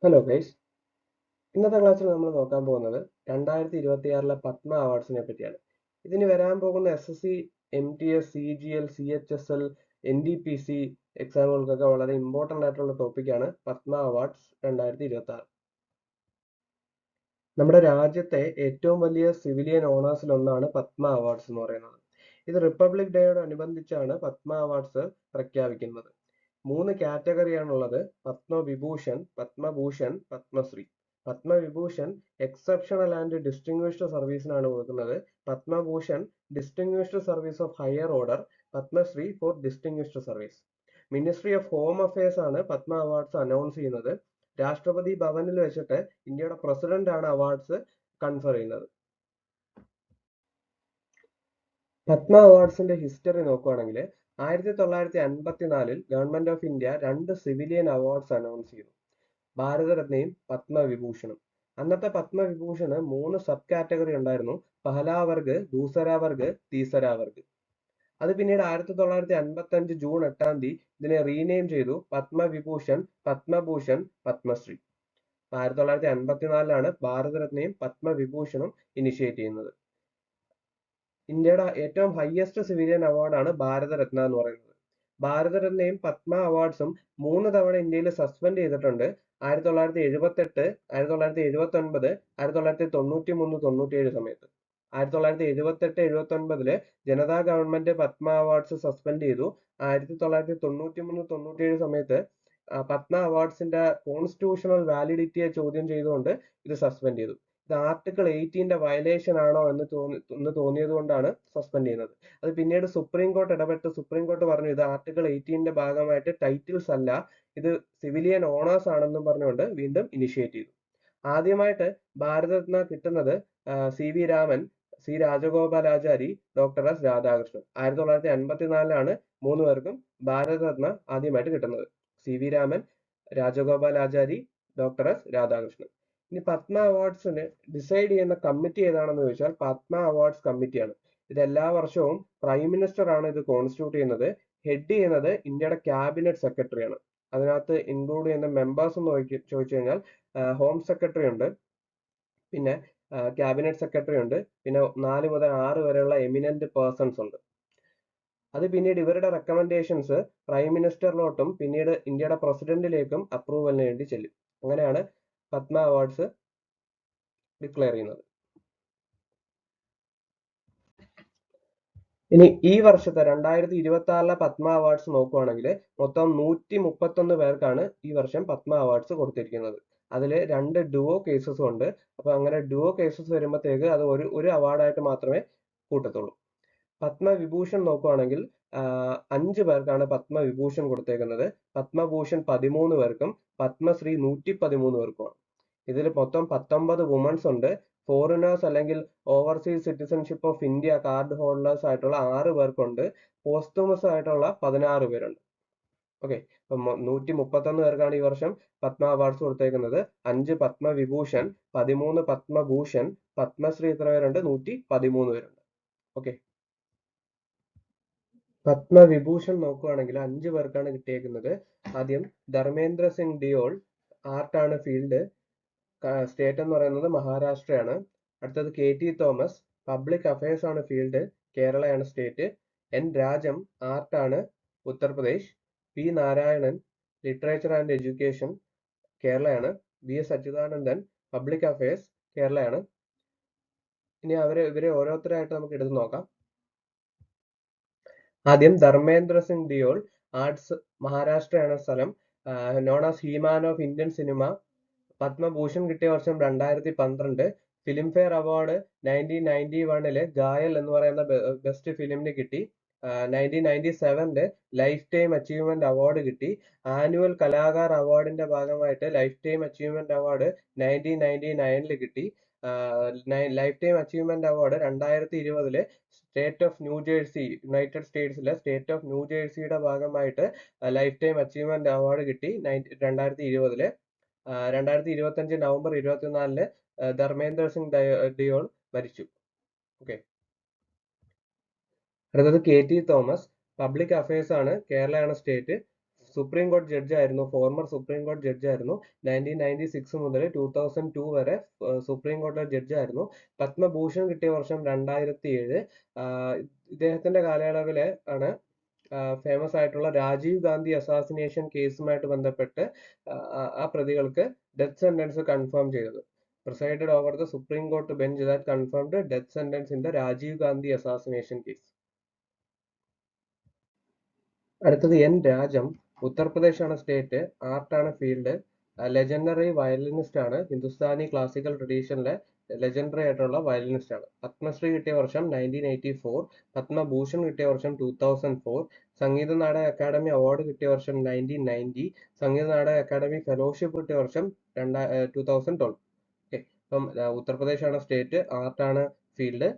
Hello guys, ഇന്നത്തെ ക്ലാസ്സിൽ നമ്മൾ നോക്കാൻ പോകുന്നത് 2026 പത്മ അവാർഡ്സിനെ പറ്റിയാണ്. ഇതിന് വരാൻ പോകുന്ന SSC, MTS, CGL, CHSL, NDPC എക്സാമുകൾക്കൊക്കെ വളരെ ഇമ്പോർട്ടൻ്റ് ആയിട്ടുള്ള ടോപ്പിക്കാണ് പത്മ അവാർഡ്സ് 2026. നമ്മുടെ രാജ്യത്തെ ഏറ്റവും വലിയ സിവിലിയൻ ഓണേഴ്സിൽ ഒന്നാണ് പത്മ അവാർഡ്സ് എന്ന് പറയുന്നത്. ഇത് റിപ്പബ്ലിക് ഡേയോടനുബന്ധിച്ചാണ് പത്മ അവാർഡ്സ് പ്രഖ്യാപിക്കുന്നത്. 3 കാറ്റഗറിയാണുള്ളത്: Padma Vibhushan, Padma Bhushan, Padma Shri. Padma Vibhushan exceptional and distinguished സർവീസിനാണ് കൊടുക്കുന്നത്. Padma Bhushan distinguished service of higher order. Padma Shri for distinguished service. Ministry of home affairs ആണ് പത്മ അവാർഡ്സ് അനൗൺസ് ചെയ്യുന്നത്. രാഷ്ട്രപതി ഭവനിൽ വെച്ചിട്ട് ഇന്ത്യയുടെ പ്രസിഡന്റ് ആണ് അവാർഡ്സ് കൺഫർ ചെയ്യുന്നത്. പത്മ അവാർഡ്സിന്റെ ഹിസ്റ്ററി നോക്കുകയാണെങ്കിൽ 1954 government of India 2 civilian awards announce ചെയ്തു: ഭാരതരത്നയും പത്മവിഭൂഷണും. അന്നത്തെ പത്മവിഭൂഷണ് 3 സബ് കാറ്റഗറി ഉണ്ടായിരുന്നു: പഹലാ വർഗ്, ദൂസരാ വർഗ്, തീസരാ വർഗ്. അത് പിന്നീട് 1955 ജൂൺ 8 ഇതിനെ റീനെയിം ചെയ്തു: പത്മവിഭൂഷൺ, പത്മഭൂഷൺ, പത്മശ്രീ. 1954 ഭാരതരത്നയും പത്മവിഭൂഷണും ഇനിഷ്യേറ്റ് ചെയ്യുന്നത്. ഇന്ത്യയുടെ ഏറ്റവും ഹയസ്റ്റ് സിവിലിയൻ അവാർഡാണ് ഭാരതരത്ന എന്ന് പറയുന്നത്. ഭാരതരത്നയും പത്മ അവാർഡ്സും 3 തവണ ഇന്ത്യയിൽ സസ്പെൻഡ് ചെയ്തിട്ടുണ്ട്: 1978, 1979, 1993, 97 സമയത്ത്. 1978-79 Janata government Padma awards suspend ചെയ്തു. 1993-97 സമയത്ത് പത്മ അവാർഡ്സിന്റെ കോൺസ്റ്റിറ്റ്യൂഷണൽ വാലിഡിറ്റിയെ ചോദ്യം ചെയ്തുകൊണ്ട് ഇത് സസ്പെൻഡ് ചെയ്തു. ഇത് ആർട്ടിക്കിൾ 18 വയലേഷൻ ആണോ എന്ന് തോന്നിയത് കൊണ്ടാണ് സസ്പെൻഡ് ചെയ്യുന്നത്. അത് പിന്നീട് സുപ്രീം കോർട്ട് ഇടപെട്ട് സുപ്രീം കോർട്ട് പറഞ്ഞു ഇത് ആർട്ടിക്കിൾ 18 ഭാഗമായിട്ട് ടൈറ്റിൽസ് അല്ല, ഇത് സിവിലിയൻ ഓണേഴ്സ് ആണെന്നും പറഞ്ഞുകൊണ്ട് വീണ്ടും ഇനിഷ്യേറ്റ് ചെയ്തു. ആദ്യമായിട്ട് ഭാരതരത്ന കിട്ടുന്നത് CV Raman, C Rajagopalachari, doctor S Radhakrishnan. 1954 3 പേർക്കും ഭാരതരത്ന ആദ്യമായിട്ട് കിട്ടുന്നത്: CV Raman, Rajagopalachari, doctor S Radhakrishnan. ഇനി പത്മ അവാർഡ്സിന് ഡിസൈഡ് ചെയ്യുന്ന കമ്മിറ്റി ഏതാണെന്ന് ചോദിച്ചാൽ പത്മ അവാർഡ്സ് കമ്മിറ്റിയാണ്. ഇത് എല്ലാ വർഷവും പ്രൈം മിനിസ്റ്റർ ആണ് ഇത് കോൺസ്റ്റിറ്റ്യൂട്ട് ചെയ്യുന്നത്. ഹെഡ് ചെയ്യുന്നത് ഇന്ത്യയുടെ ക്യാബിനറ്റ് സെക്രട്ടറി ആണ്. അതിനകത്ത് ഇൻക്ലൂഡ് ചെയ്യുന്ന മെമ്പേഴ്സ് എന്ന് ചോദിച്ചു കഴിഞ്ഞാൽ ഹോം സെക്രട്ടറി ഉണ്ട്, പിന്നെ ക്യാബിനറ്റ് സെക്രട്ടറി ഉണ്ട്, പിന്നെ 4 മുതൽ 6 വരെയുള്ള എമിനന്റ് പേഴ്സൺസ് ഉണ്ട്. അത് പിന്നീട് ഇവരുടെ റെക്കമെൻഡേഷൻസ് പ്രൈം മിനിസ്റ്ററിലോട്ടും പിന്നീട് ഇന്ത്യയുടെ പ്രസിഡന്റിലേക്കും അപ്രൂവലിന് വേണ്ടി ചെല്ലും. അങ്ങനെയാണ് പത്മ അവാർഡ്സ് ഡിക്ലെയർ ചെയ്യുന്നത്. ഇനി ഈ വർഷത്തെ 2026 പത്മ അവാർഡ്സ് നോക്കുകയാണെങ്കിൽ മൊത്തം 131 പേർക്കാണ് ഈ വർഷം പത്മ അവാർഡ്സ് കൊടുത്തിരിക്കുന്നത്. അതിൽ 2 ഡുവോ കേസസും ഉണ്ട്. അപ്പൊ അങ്ങനെ ഡുവോ കേസസ് വരുമ്പോഴത്തേക്ക് അത് ഒരു അവാർഡായിട്ട് മാത്രമേ കൂട്ടത്തുള്ളൂ. പത്മവിഭൂഷൺ നോക്കുകയാണെങ്കിൽ 5 പേർക്കാണ് പത്മവിഭൂഷൺ കൊടുത്തേക്കുന്നത്. പത്മഭൂഷൺ 13 പേർക്കും പത്മശ്രീ 113 പേർക്കുമാണ്. ഇതിൽ മൊത്തം 19 വുമൺസ് ഉണ്ട്. ഫോറിനേഴ്സ് അല്ലെങ്കിൽ overseas citizenship of India card holders ആയിട്ടുള്ള 6 പേർക്കുണ്ട്. പോസ്റ്റ്യൂമസ് ആയിട്ടുള്ള 16 പേരുണ്ട്. ഓക്കെ, അപ്പൊ 131 പേർക്കാണ് ഈ വർഷം പത്മ അവാർഡ്സ് കൊടുത്തേക്കുന്നത്. 5 പത്മവിഭൂഷൺ, 13 പത്മഭൂഷൺ, പത്മശ്രീ എത്ര പേരുണ്ട്? 113 പേരുണ്ട്. ഓക്കെ, പത്മവിഭൂഷൺ നോക്കുകയാണെങ്കിൽ 5 പേർക്കാണ് കിട്ടിയേക്കുന്നത്. ആദ്യം ധർമ്മേന്ദ്ര സിംഗ് ദിയോൾ, ആർട്ടാണ് ഫീൽഡ്, സ്റ്റേറ്റ് എന്ന് പറയുന്നത് മഹാരാഷ്ട്രയാണ്. അടുത്തത് KT തോമസ്, പബ്ലിക് അഫയേഴ്സ് ആണ് ഫീൽഡ്, കേരളയാണ് സ്റ്റേറ്റ്. N രാജം, ആർട്ടാണ്, Uttar Pradesh. P Narayanan, literature and education, കേരളയാണ്. VS അച്യുതാനന്ദൻ, പബ്ലിക് അഫയേഴ്സ്, കേരളയാണ്. ഇനി ഇവരെ ഓരോരുത്തരായിട്ട് നമുക്ക് എടുത്തു നോക്കാം. ആദ്യം ധർമ്മേന്ദ്ര സിംഗ് ദിയോൾ, ആർട്സ്, മഹാരാഷ്ട്രയാണ് സ്ഥലം, known as he-man of Indian cinema. Padma Bhushan കിട്ടിയ വർഷം 2012. ഫിലിം ഫെയർ അവാർഡ് 1991 ഗായൽ എന്ന് പറയുന്ന ബെസ്റ്റ് ഫിലിമിന് കിട്ടി. 1997 ലൈഫ് ടൈം അച്ചീവ്മെന്റ് അവാർഡ് കിട്ടി. ആനുവൽ കലാകാർ അവാർഡിന്റെ ഭാഗമായിട്ട് ലൈഫ് ടൈം അച്ചീവ്മെന്റ് അവാർഡ് 1999 കിട്ടി. Life time achievement award 2020 state of New Jersey, united സ്റ്റേറ്റ്സിലെ സ്റ്റേറ്റ് ഓഫ് ന്യൂജേഴ്സിയുടെ ഭാഗമായിട്ട് ലൈഫ് ടൈം അച്ചീവ്മെന്റ് അവാർഡ് കിട്ടി 2020. 2025 നവംബർ 24 ധർമ്മേന്ദ്ര സിംഗ് ദിയോൾ മരിച്ചു. ഓക്കെ, അടുത്തത് KT തോമസ്, പബ്ലിക് അഫയേഴ്സ് ആണ്, കേരളയാണ് സ്റ്റേറ്റ്. സുപ്രീം കോടതി ജഡ്ജായിരുന്നു, ഫോർമർ സുപ്രീം കോടതി ജഡ്ജായിരുന്നു. 1996 മുതൽ 2002 വരെ സുപ്രീം കോടതി ജഡ്ജായിരുന്നു. പത്മഭൂഷൺ കിട്ടിയ വർഷം 2007. ഇദ്ദേഹത്തിന്റെ കാലയളവില് ആണ് ഫേമസ് ആയിട്ടുള്ള രാജീവ് ഗാന്ധി അസാസിനേഷൻ കേസുമായിട്ട് ബന്ധപ്പെട്ട് ആ പ്രതികൾക്ക് ഡെത്ത് സെന്റൻസ് കൺഫേം ചെയ്തത്. presided over the Supreme Court bench that confirmed the death sentence in the Rajiv Gandhi assassination case. അടുത്തത് എൻ രാജം. ഉത്തർപ്രദേശ് ആണ് സ്റ്റേറ്റ്, ആർട്ടാണ് ഫീൽഡ്, ലെജൻഡറി വയലിനിസ്റ്റ് ആണ്, ഹിന്ദുസ്ഥാനി ക്ലാസിക്കൽ ട്രഡീഷനിലെ ലെജൻഡറി ആയിട്ടുള്ള വയലിനിസ്റ്റ് ആണ്. പത്മശ്രീ കിട്ടിയ വർഷം 1984, പത്മഭൂഷൺ കിട്ടിയ വർഷം 2004, സംഗീത നാടക അക്കാദമി അവാർഡ് കിട്ടിയ വർഷം 1990, സംഗീത നാടക അക്കാദമി ഫെലോഷിപ്പ് കിട്ടിയ വർഷം 2012. അപ്പം ഉത്തർപ്രദേശ് ആണ് സ്റ്റേറ്റ്, ആർട്ടാണ് ഫീൽഡ്,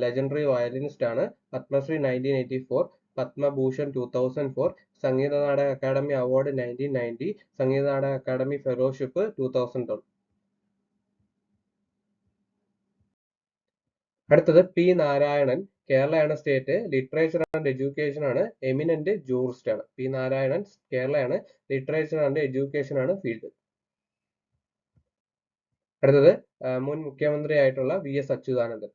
ലെജൻഡറി വയലിനിസ്റ്റ് ആണ്, Padmashri 1984, Padma Bhushan 2004, Sangeetha Nataka academy award 1990, Sangeetha Nataka academy fellowship 2012. അടുത്തത് പി നാരായണൻ. കേരളയാണ് സ്റ്റേറ്റ്, ലിറ്ററേച്ചർ ആൻഡ് എഡ്യൂക്കേഷൻ ആണ്, എമിനന്റ് ജൂറിസ്റ്റ് ആണ്. പി നാരായണൻ കേരളയാണ്, ലിറ്ററേച്ചർ ആൻഡ് എഡ്യൂക്കേഷൻ ആണ് ഫീൽഡ്. അടുത്തത് മുൻ മുഖ്യമന്ത്രി ആയിട്ടുള്ള VS അച്യുതാനന്ദൻ.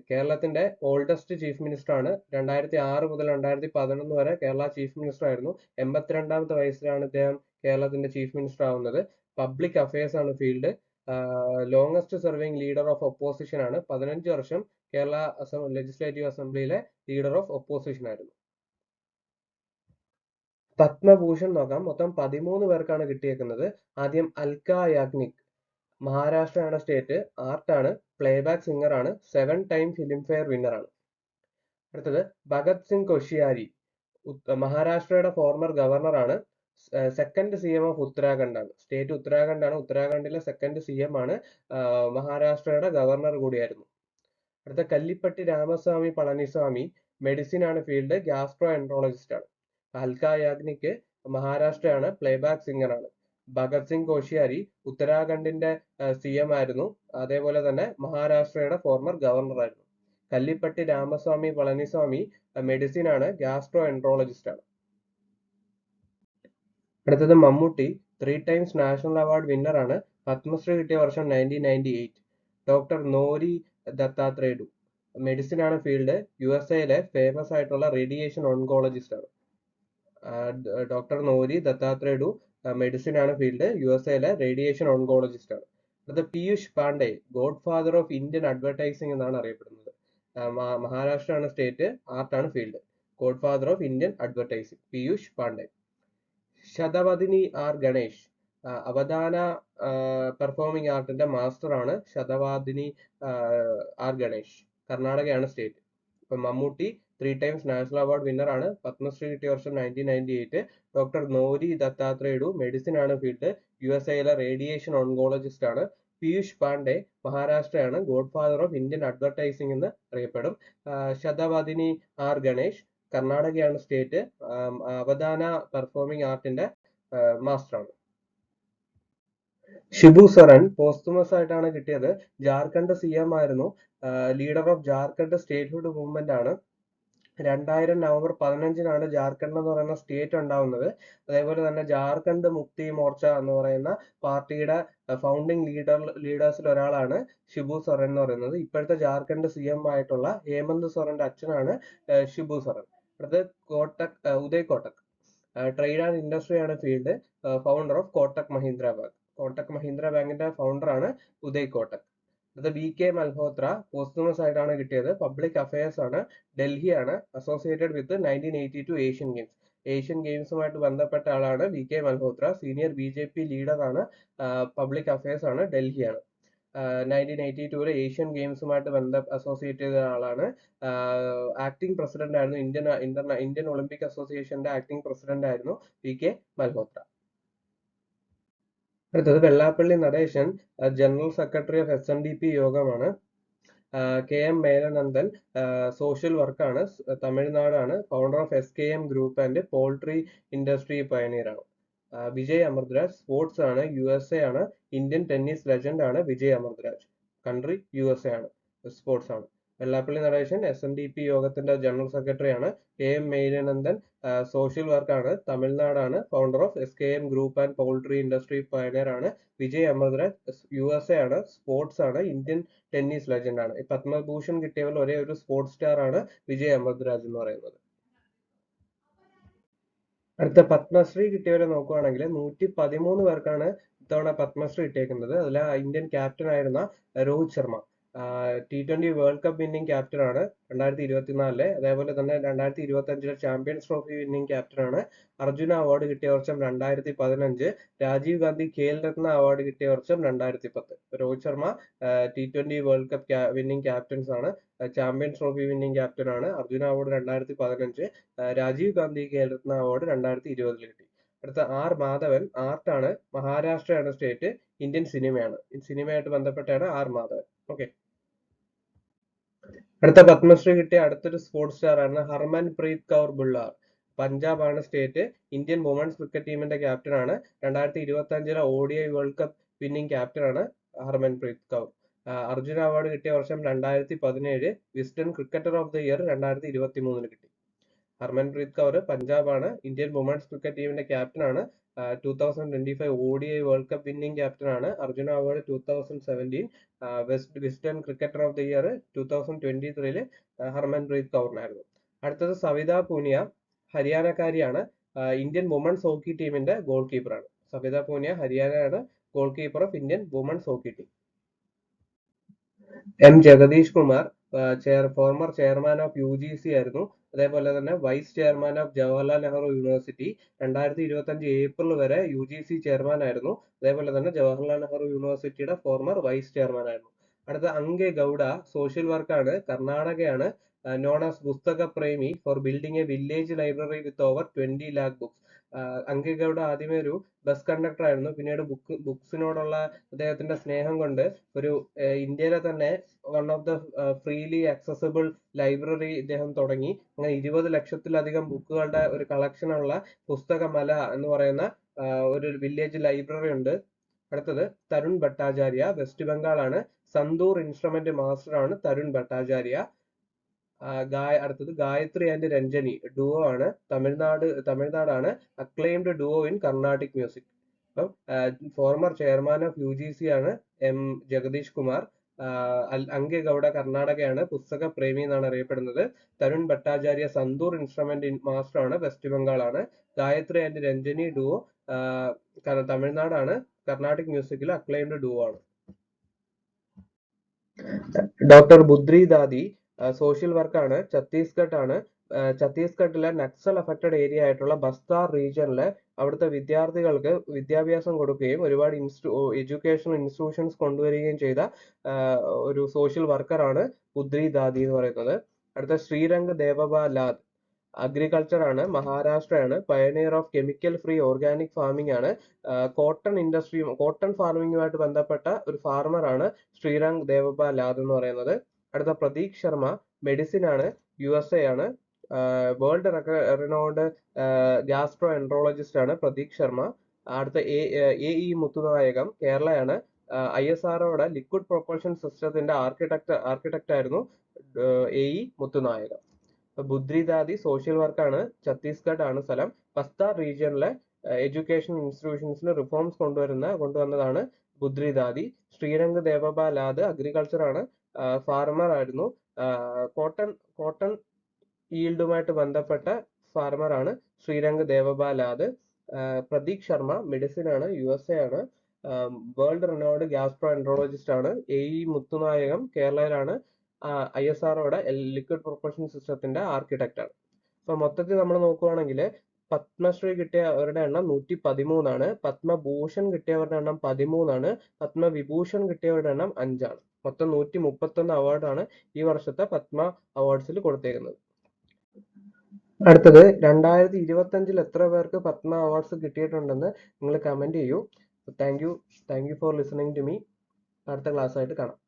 കേരളത്തിന്റെ ഓൾഡസ്റ്റ് ചീഫ് മിനിസ്റ്റർ ആണ്. 2006 മുതൽ 2011 വരെ കേരള ചീഫ് മിനിസ്റ്റർ ആയിരുന്നു. 82ാമത്തെ വയസ്സിലാണ് ഇദ്ദേഹം കേരളത്തിന്റെ ചീഫ് മിനിസ്റ്റർ ആവുന്നത്. പബ്ലിക് അഫയേഴ്സ് ആണ് field. Longest serving leader of opposition ആണ്. 15 വർഷം കേരള ലെജിസ്ലേറ്റീവ് അസംബ്ലിയിലെ ലീഡർ ഓഫ് ഒപ്പോസിഷൻ ആയിരുന്നു. പത്മഭൂഷൺ നോക്കാം. മൊത്തം 13 പേർക്കാണ് കിട്ടിയേക്കുന്നത്. ആദ്യം അൽക്ക യാഗ്നിക്, മഹാരാഷ്ട്രയാണ് സ്റ്റേറ്റ്, ആർട്ടാണ്, പ്ലേബാക്ക് സിംഗർ ആണ്, 7 ടൈം ഫിലിംഫെയർ വിന്നർ ആണ്. അടുത്തത് ഭഗത് സിംഗ് കൊഷിയാരി, മഹാരാഷ്ട്രയുടെ ഫോർമർ ഗവർണർ ആണ്, സെക്കൻഡ് CM ഓഫ് ഉത്തരാഖണ്ഡ് ആണ്. സ്റ്റേറ്റ് ഉത്തരാഖണ്ഡ് ആണ്, ഉത്തരാഖണ്ഡിലെ സെക്കൻഡ് CM ആണ്, മഹാരാഷ്ട്രയുടെ ഗവർണർ കൂടിയായിരുന്നു. അടുത്ത കല്ലിപ്പട്ടി രാമസ്വാമി പളനിസ്വാമി, മെഡിസിൻ ആണ് ഫീൽഡ്, ഗ്യാസ്ട്രോ എൻട്രോളജിസ്റ്റ് ആണ്. അൽക്ക യാഗ്നിക് മഹാരാഷ്ട്രയാണ്, പ്ലേബാക്ക് സിംഗർ ആണ്. ഭഗത് സിംഗ് കോഷിയാരി ഉത്തരാഖണ്ഡിന്റെ CM ആയിരുന്നു, അതേപോലെ തന്നെ മഹാരാഷ്ട്രയുടെ ഫോർമർ ഗവർണർ ആയിരുന്നു. കല്ലിപ്പട്ടി രാമസ്വാമി പളനിസ്വാമി മെഡിസിൻ ആണ്, ഗ്യാസ്ട്രോ എൻട്രോളജിസ്റ്റ് ആണ്. അടുത്തത് Mammootty, 3 times national award winner ആണ്, പത്മശ്രീ കിട്ടിയ വർഷം 1998. ഡോക്ടർ നോരി ദത്താത്രേഡു, മെഡിസിൻ ആണ് ഫീൽഡ്, USA ഫേമസ് ആയിട്ടുള്ള റേഡിയേഷൻ ഓൺകോളജിസ്റ്റ് ആണ്. ഡോക്ടർ നോരി ദത്താത്രേഡു മെഡിസിൻ ആണ് ഫീൽഡ്, USA റേഡിയേഷൻ ഓൺകോളജിസ്റ്റ് ആണ്. അത് Piyush Pandey, godfather of Indian advertising എന്നാണ് അറിയപ്പെടുന്നത്. മഹാരാഷ്ട്ര ആണ് സ്റ്റേറ്റ്, ആർട്ടാണ് field, godfather of Indian advertising Piyush Pandey. Shatavadhani R Ganesh, Avadhana performing ആർട്ടിന്റെ മാസ്റ്റർ ആണ് ശതവാദിനി ആർ ഗണേഷ്, കർണാടകയാണ് സ്റ്റേറ്റ്. ഇപ്പൊ Mammootty 3 times national award winner ആണ്, പത്മശ്രീ കിട്ടിയ വർഷം 1998. ഡോക്ടർ നോരി ദത്താത്രേഡു മെഡിസിൻ ആണ് ഫീൽഡ്, USA റേഡിയേഷൻ ഓൺകോളജിസ്റ്റ് ആണ്. പീയൂഷ് പാണ്ഡെ മഹാരാഷ്ട്രയാണ്, godfather of Indian advertising എന്ന് അറിയപ്പെടും. ശതവാദിനി ആർ ഗണേഷ് കർണാടകയാണ് സ്റ്റേറ്റ്, അവധാന പെർഫോമിംഗ് ആർട്ടിന്റെ മാസ്റ്റർ ആണ്. ഷിബു സൊറൻ പോസ്തുമസ് ആയിട്ടാണ് കിട്ടിയത്, ജാർഖണ്ഡ് CM ആയിരുന്നു, leader of Jharkhand statehood movement ആണ്. 2000 നവംബർ 15-നാണ് ജാർഖണ്ഡ് എന്ന് പറയുന്ന സ്റ്റേറ്റ് ഉണ്ടാവുന്നത്. അതേപോലെ തന്നെ ജാർഖണ്ഡ് മുക്തി മോർച്ച എന്ന് പറയുന്ന പാർട്ടിയുടെ ഫൗണ്ടിങ് ലീഡേഴ്സിൽ ഒരാളാണ് ഷിബു സൊറൻ എന്ന് പറയുന്നത്. ഇപ്പോഴത്തെ ജാർഖണ്ഡ് CM ആയിട്ടുള്ള ഹേമന്ത് സൊറന്റെ അച്ഛനാണ് ഷിബു സൊറൻ. അടുത്ത് Uday Kotak, trade and industry ആണ് field, founder of Kotak Mahindra bank. Kotak Mahindra ബാങ്കിന്റെ ഫൗണ്ടർ ആണ് ഉദയ് കോട്ടക്. അത് VK മൽഹോത്ര പോസ്തുമസ് ആയിട്ടാണ് കിട്ടിയത്, പബ്ലിക് അഫയേഴ്സ് ആണ്, ഡൽഹിയാണ്, associated with 1982 Asian games. Asian ഗെയിംസുമായിട്ട് ബന്ധപ്പെട്ട ആളാണ് VK Malhotra. Senior BJP leader ആണ്, പബ്ലിക് അഫയേഴ്സ് ആണ്, ഡൽഹിയാണ്. 1982 ഏഷ്യൻ ഗെയിംസുമായിട്ട് അസോസിയേറ്റ് ചെയ്ത ആളാണ്. ആക്ടിംഗ് പ്രസിഡന്റ് ആയിരുന്നു, ഇന്ത്യൻ ഒളിമ്പിക് അസോസിയേഷന്റെ ആക്ടിംഗ് പ്രസിഡന്റ് ആയിരുന്നു VK മൽഹോത്ര. അടുത്തത് Vellappally Natesan, general secretary of SNDP യോഗമാണ്. KM മേലനന്ദൻ, സോഷ്യൽ വർക്കാണ്, തമിഴ്നാടാണ്, founder of SKM group and poultry industry pioneer ആണ്. വിജയ് അമൃതരാജ് സ്പോർട്സ് ആണ്, USA ആണ്, ഇന്ത്യൻ ടെന്നീസ് ലെജൻഡ് ആണ് വിജയ് അമൃതരാജ്. കൺട്രി USA ആണ്, സ്പോർട്സ് ആണ്. വെള്ളാപ്പള്ളി നടേശൻ SNDP യോഗത്തിന്റെ ജനറൽ സെക്രട്ടറി ആണ്. KM മേഘാനന്ദൻ സോഷ്യൽ വർക്കാണ്, തമിഴ്നാടാണ്. Founder of SKM group and poultry industry pioneer ആണ്. വിജയ് അമൃതരാജ് USA ആണ്, സ്പോർട്സ് ആണ്, ഇന്ത്യൻ ടെന്നീസ് ലെജൻഡ് ആണ്. ഈ പത്മഭൂഷൺ കിട്ടിയവരിൽ ഒരേ ഒരു സ്പോർട്സ് സ്റ്റാർ ആണ് വിജയ് അമൃതരാജ് എന്ന് പറയുന്നത്. അടുത്ത പത്മശ്രീ കിട്ടിയവരെ നോക്കുകയാണെങ്കിൽ 113 പേർക്കാണ് ഇത്തവണ പത്മശ്രീ കിട്ടിയേക്കുന്നത്. അതിൽ ഇന്ത്യൻ ക്യാപ്റ്റൻ ആയിരുന്ന Rohit Sharma T20 world cup winning captain ആണ് 2024. അതേപോലെ തന്നെ 2025 ചാമ്പ്യൻസ് ട്രോഫി വിന്നിംഗ് ക്യാപ്റ്റൻ ആണ്. അർജുന അവാർഡ് കിട്ടിയ വർഷം 2015. രാജീവ് ഗാന്ധി ഖേൽ രത്ന അവാർഡ് കിട്ടിയ വർഷം 2010. Rohit Sharma T20 world cup winning captains ആണ്. ചാമ്പ്യൻസ് ട്രോഫി വിന്നിംഗ് ക്യാപ്റ്റൻ ആണ്. അർജുന അവാർഡ് 2015. രാജീവ് ഗാന്ധി ഖേൽ രത്ന അവാർഡ് 2020 കിട്ടി. അടുത്ത ആർ മാധവൻ, ആർട്ടാണ്, മഹാരാഷ്ട്രയാണ് സ്റ്റേറ്റ്, ഇന്ത്യൻ സിനിമയാണ്. സിനിമയായിട്ട് ബന്ധപ്പെട്ടാണ് ആർ മാധവൻ. ഓക്കെ. അടുത്ത പത്മശ്രീ കിട്ടിയ അടുത്തൊരു സ്പോർട്സ് സ്റ്റാർ ആണ് ഹർമൻ പ്രീത് കൗർ ബുള്ളാർ. പഞ്ചാബ് ആണ് സ്റ്റേറ്റ്, ഇന്ത്യൻ വുമൻസ് ക്രിക്കറ്റ് ടീമിന്റെ ക്യാപ്റ്റൻ ആണ്. 2025 ODI world cup winning captain ആണ് ഹർമൻ പ്രീത് കൗർ. അർജുന അവാർഡ് കിട്ടിയ വർഷം 2017. Wisden cricketer of the year 2023 കിട്ടി. ഹർമൻപ്രീത് കൗർ പഞ്ചാബ് ആണ്, ഇന്ത്യൻ വുമൻസ് ക്രിക്കറ്റ് ടീമിന്റെ ക്യാപ്റ്റൻ ആണ്. 2025 ODI world cup winning captain ആണ്. Arjuna award 2017. Wisden cricketer of the year 2023 ഹർമൻപ്രീത് കൗറിനായിരുന്നു. അടുത്തത് സവിത പൂനിയ, ഹരിയാനക്കാരിയാണ്, ഇന്ത്യൻ വുമൻസ് ഹോക്കി ടീമിന്റെ ഗോൾ കീപ്പറാണ്. സവിത പൂനിയ ഹരിയാനയാണ്, goalkeeper of Indian women's hockey team. M Jagadish Kumar former chairman of UGC ആയിരുന്നു. അതേപോലെ തന്നെ vice chairman of Jawaharlal Nehru university. 2025 April വരെ UGC ചെയർമാൻ ആയിരുന്നു. അതേപോലെ തന്നെ ജവഹർലാൽ നെഹ്റു യൂണിവേഴ്സിറ്റിയുടെ ഫോർമർ വൈസ് ചെയർമാൻ ആയിരുന്നു. അടുത്ത അങ്കെ ഗൗഡ, സോഷ്യൽ വർക്കാണ്, കർണാടകയാണ്, known as Pustaka Premi for building a village library with over 20 lakh books. Anke Gowda ആദ്യമേ ഒരു ബസ് കണ്ടക്ടർ ആയിരുന്നു. പിന്നീട് ബുക്സിനോടുള്ള അദ്ദേഹത്തിന്റെ സ്നേഹം കൊണ്ട് ഒരു ഇന്ത്യയിലെ തന്നെ one of the freely accessible library ഇദ്ദേഹം തുടങ്ങി. അങ്ങനെ 20 ലക്ഷത്തിലധികം ബുക്കുകളുടെ ഒരു കളക്ഷനുള്ള പുസ്തകമല എന്ന് പറയുന്ന ഒരു വില്ലേജ് ലൈബ്രറി ഉണ്ട്. അടുത്തത് തരുൺ ഭട്ടാചാര്യ, വെസ്റ്റ് ബംഗാൾ ആണ്, സന്തൂർ ഇൻസ്ട്രുമെന്റ് മാസ്റ്റർ ആണ് തരുൺ ഭട്ടാചാര്യ. അടുത്തത് ഗായത്രി ആൻഡ് രഞ്ജനി, ഡുവോ ആണ്, തമിഴ്നാടാണ്, acclaimed duo in Carnatic music. അപ്പം ഫോർമർ ചെയർമാൻ ഓഫ് UGC ആണ് M ജഗദീഷ് കുമാർ. അങ്കെ ഗൗഡ കർണാടകയാണ്, പുസ്തക പ്രേമി എന്നാണ് അറിയപ്പെടുന്നത്. തരുൺ ഭട്ടാചാര്യ സന്തൂർ ഇൻസ്ട്രുമെന്റ് മാസ്റ്റർ ആണ്, വെസ്റ്റ് ബംഗാൾ ആണ്. ഗായത്രി ആൻഡ് രഞ്ജനി ഡുവോ തമിഴ്നാടാണ്, കർണാട്ടിക് മ്യൂസിക്കിൽ അക്ലെയിംഡ് ഡുവോ ആണ്. ഡോക്ടർ ബുദ്രി ദാദി, സോഷ്യൽ വർക്കാണ്, ഛത്തീസ്ഗഡ് ആണ്. ഛത്തീസ്ഗഡിലെ നക്സൽ അഫക്റ്റഡ് ഏരിയ ആയിട്ടുള്ള ബസ്താർ റീജിയനിലെ അവിടുത്തെ വിദ്യാർത്ഥികൾക്ക് വിദ്യാഭ്യാസം കൊടുക്കുകയും ഒരുപാട് എഡ്യൂക്കേഷണൽ ഇൻസ്റ്റിറ്റ്യൂഷൻസ് കൊണ്ടുവരികയും ചെയ്ത ഒരു സോഷ്യൽ വർക്കറാണ് ബുദ്രി ദാദി എന്ന് പറയുന്നത്. അടുത്ത ശ്രീരംഗ് ദേവബാ ലാദ്, അഗ്രികൾച്ചർ ആണ്, മഹാരാഷ്ട്രയാണ്, pioneer of chemical free organic farming ആണ്. കോട്ടൺ ഫാർമിംഗുമായിട്ട് ബന്ധപ്പെട്ട ഒരു ഫാർമർ ആണ് ശ്രീരംഗ് ദേവബാ ലാദ് എന്ന് പറയുന്നത്. അടുത്ത പ്രതീക് ശർമ്മ, മെഡിസിൻ ആണ്, USA ആണ്, വേൾഡ് റിനോൾഡ് ഗ്യാസ്ട്രോ എൻട്രോളജിസ്റ്റ് ആണ് പ്രതീക് ശർമ്മ. അടുത്ത AE മുത്തുനായകം, കേരളയാണ്, ISROയുടെ ലിക്വിഡ് പ്രൊപ്പൽഷൻ സിസ്റ്റത്തിന്റെ ആർക്കിടെക്ട് ആയിരുന്നു AE മുത്തുനായകം. ബുദ്രി ദാദി സോഷ്യൽ വർക്കാണ്, ഛത്തീസ്ഗഡ് ആണ് സ്ഥലം, ബസ്താർ റീജിയനിലെ എഡ്യൂക്കേഷൻ ഇൻസ്റ്റിറ്റ്യൂഷൻസിൽ റിഫോംസ് കൊണ്ടുവന്നതാണ് ബുദ്രി ദാദി. ശ്രീരംഗ് ദേവബാ ലാദ് അഗ്രികൾച്ചർ ആണ്, ഫാർമർ ആയിരുന്നു, കോട്ടൺ ഈൽഡുമായിട്ട് ബന്ധപ്പെട്ട ഫാർമർ ആണ് ശ്രീരംഗ് ദേവബാ ലാദ്. പ്രതീക് ശർമ്മ മെഡിസിൻ ആണ്, USA ആണ്, വേൾഡ് റിനോൾഡ് ഗ്യാസ്ട്രോ എൻട്രോളജിസ്റ്റ് ആണ്. AE മുത്തുനായകം കേരളയിലാണ്, ISROയുടെ ലിക്വിഡ് പ്രൊപ്പൽഷൻ സിസ്റ്റത്തിന്റെ ആർക്കിടെക്ട് ആണ്. അപ്പൊ മൊത്തത്തിൽ നമ്മൾ നോക്കുവാണെങ്കിൽ പത്മശ്രീ കിട്ടിയവരുടെ എണ്ണം 113 ആണ്, പത്മഭൂഷൺ കിട്ടിയവരുടെ എണ്ണം 13 ആണ്, പത്മവിഭൂഷൺ കിട്ടിയവരുടെ എണ്ണം 5 ആണ്. മൊത്തം 131 അവാർഡാണ് ഈ വർഷത്തെ പത്മ അവാർഡ്സിൽ കൊടുത്തേക്കുന്നത്. അടുത്തത് 2025 എത്ര പേർക്ക് പത്മ അവാർഡ്സ് കിട്ടിയിട്ടുണ്ടെന്ന് നിങ്ങൾ കമന്റ് ചെയ്യൂ. Thank you for listening to me. അടുത്ത ക്ലാസ് ആയിട്ട് കാണാം.